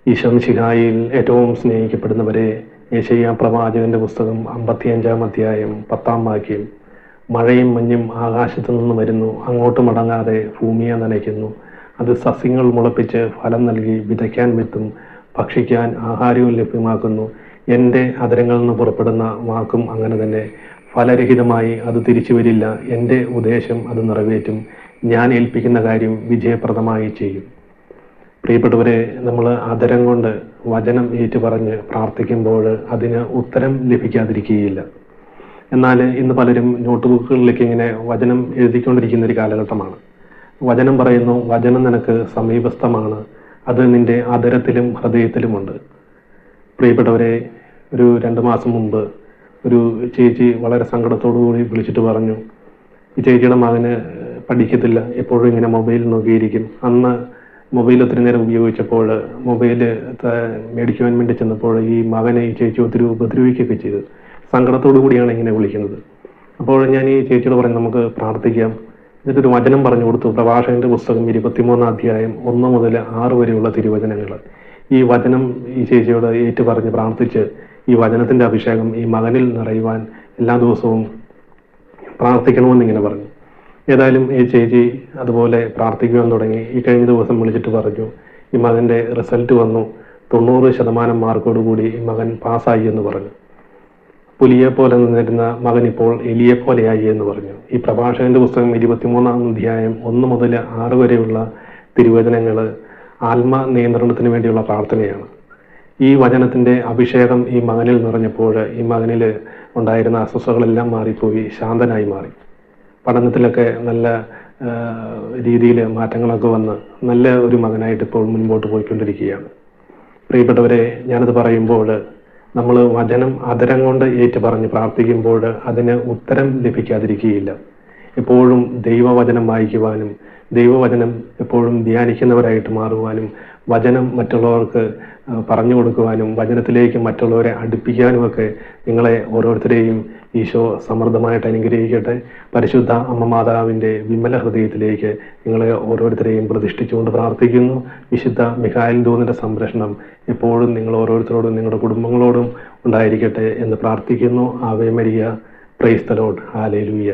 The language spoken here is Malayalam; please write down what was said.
ഈശോമിശിഹായിൽ ഏറ്റവും സ്നേഹിക്കപ്പെടുന്നവരെ, യെശയ്യാ പ്രവാചകന്റെ പുസ്തകം 55-ാം അധ്യായം 10-ാം വാക്യം. മഴയും മഞ്ഞും ആകാശത്തു നിന്ന് വരുന്നു, അങ്ങോട്ട് മടങ്ങാതെ ഭൂമിയെ നനയ്ക്കുന്നു. അത് സസ്യങ്ങൾ മുളപ്പിച്ച് ഫലം നൽകി വിതയ്ക്കാൻ വിത്തും ഭക്ഷിക്കാൻ ആഹാരവും ലഭ്യമാക്കുന്നു. എൻ്റെ അധരങ്ങളിൽ നിന്ന് പുറപ്പെടുന്ന വാക്കും അങ്ങനെ തന്നെ. ഫലരഹിതമായി അത് തിരിച്ചു വരില്ല. എൻ്റെ ഉദ്ദേശം അത് നിറവേറ്റും. ഞാൻ ഏൽപ്പിക്കുന്ന കാര്യം വിജയപ്രദമായി ചെയ്യും. പ്രിയപ്പെട്ടവരെ, നമ്മൾ അധരം കൊണ്ട് വചനം ഏറ്റുപറഞ്ഞ് പ്രാർത്ഥിക്കുമ്പോൾ അതിന് ഉത്തരം ലഭിക്കാതിരിക്കുകയില്ല. എന്നാൽ ഇന്ന് പലരും നോട്ട് ബുക്കുകളിലേക്ക് ഇങ്ങനെ വചനം എഴുതിക്കൊണ്ടിരിക്കുന്ന ഒരു കാലഘട്ടമാണ്. വചനം പറയുന്നു, വചനം നിനക്ക് സമീപസ്ഥമാണ്, അത് നിന്റെ അധരത്തിലും ഹൃദയത്തിലുമുണ്ട്. പ്രിയപ്പെട്ടവരെ, ഒരു 2 മാസം മുമ്പ് ഒരു ചേച്ചി വളരെ സങ്കടത്തോടു കൂടി വിളിച്ചിട്ട് പറഞ്ഞു, ഈ ചേച്ചിയുടെ മകന് പഠിക്കത്തില്ല, എപ്പോഴും ഇങ്ങനെ മൊബൈൽ നോക്കിയിരിക്കും. അന്ന് മൊബൈൽ ഒത്തിരി നേരം ഉപയോഗിച്ചപ്പോൾ മൊബൈൽ മേടിക്കുവാൻ വേണ്ടി ചെന്നപ്പോൾ ഈ മകനെ ഈ ചേച്ചി ഒത്തിരി ഉപദ്രവിക്കുകയൊക്കെ ചെയ്തു. സങ്കടത്തോടു കൂടിയാണ് ഇങ്ങനെ വിളിക്കുന്നത്. അപ്പോൾ ഞാൻ ഈ ചേച്ചിയോട് പറഞ്ഞു, നമുക്ക് പ്രാർത്ഥിക്കാം. എന്നിട്ടൊരു വചനം പറഞ്ഞു കൊടുത്തു. പ്രഭാഷകന്റെ പുസ്തകം 23-ാം അധ്യായം 1 മുതൽ 6 വരെയുള്ള തിരുവചനങ്ങൾ. ഈ വചനം ഈ ചേച്ചിയോട് ഏറ്റു പറഞ്ഞ് പ്രാർത്ഥിച്ച് ഈ വചനത്തിന്റെ അഭിഷേകം ഈ മകനിൽ നിറയുവാൻ എല്ലാ ദിവസവും പ്രാർത്ഥിക്കണമെന്നിങ്ങനെ പറഞ്ഞു. ഏതായാലും ഈ ചേച്ചി അതുപോലെ പ്രാർത്ഥിക്കുവാൻ തുടങ്ങി. ഈ കഴിഞ്ഞ ദിവസം വിളിച്ചിട്ട് പറഞ്ഞു, ഈ മകൻ്റെ റിസൾട്ട് വന്നു, 90% മാർക്കോടുകൂടി ഈ മകൻ പാസ്സായി എന്ന് പറഞ്ഞു. പുലിയെ പോലെ നിന്നിരുന്ന മകൻ ഇപ്പോൾ എലിയെ പോലെയായി എന്ന് പറഞ്ഞു. ഈ പ്രഭാഷകന്റെ പുസ്തകം 23-ാം അധ്യായം 1 മുതൽ 6 വരെയുള്ള തിരുവചനങ്ങൾ ആത്മ നിയന്ത്രണത്തിന് വേണ്ടിയുള്ള പ്രാർത്ഥനയാണ്. ഈ വചനത്തിന്റെ അഭിഷേകം ഈ മകനിൽ നിറഞ്ഞപ്പോൾ ഈ മകനിൽ ഉണ്ടായിരുന്ന അസ്വസ്ഥതകളെല്ലാം മാറിപ്പോയി, ശാന്തനായി മാറി. പഠനത്തിലൊക്കെ നല്ല രീതിയിൽ മാറ്റങ്ങളൊക്കെ വന്ന് നല്ല ഒരു മകനായിട്ട് ഇപ്പോൾ മുൻപോട്ട് പോയിക്കൊണ്ടിരിക്കുകയാണ്. പ്രിയപ്പെട്ടവരെ, ഞാനത് പറയുമ്പോൾ നമ്മൾ വചനം അധരം കൊണ്ട് ഏറ്റു പറഞ്ഞ് പ്രാർത്ഥിക്കുമ്പോൾ അതിന് ഉത്തരം ലഭിക്കാതിരിക്കുകയില്ല. എപ്പോഴും ദൈവവചനം വായിക്കുവാനും ദൈവവചനം എപ്പോഴും ധ്യാനിക്കുന്നവരായിട്ട് മാറുവാനും വചനം മറ്റുള്ളവർക്ക് പറഞ്ഞു കൊടുക്കുവാനും വചനത്തിലേക്ക് മറ്റുള്ളവരെ അടുപ്പിക്കാനുമൊക്കെ നിങ്ങളെ ഓരോരുത്തരെയും ഈശോ സമൃദ്ധമായിട്ട് അനുഗ്രഹിക്കട്ടെ. പരിശുദ്ധ അമ്മ മാതാവിൻ്റെ വിമല ഹൃദയത്തിലേക്ക് നിങ്ങളെ ഓരോരുത്തരെയും പ്രതിഷ്ഠിച്ചുകൊണ്ട് പ്രാർത്ഥിക്കുന്നു. വിശുദ്ധ മിഖായേൽ ദൂതന്റെ സംരക്ഷണം എപ്പോഴും നിങ്ങൾ ഓരോരുത്തരോടും നിങ്ങളുടെ കുടുംബങ്ങളോടും ഉണ്ടായിരിക്കട്ടെ എന്ന് പ്രാർത്ഥിക്കുന്നു. ആവേ മരിയ. Praise the lord. ഹല്ലേലൂയ.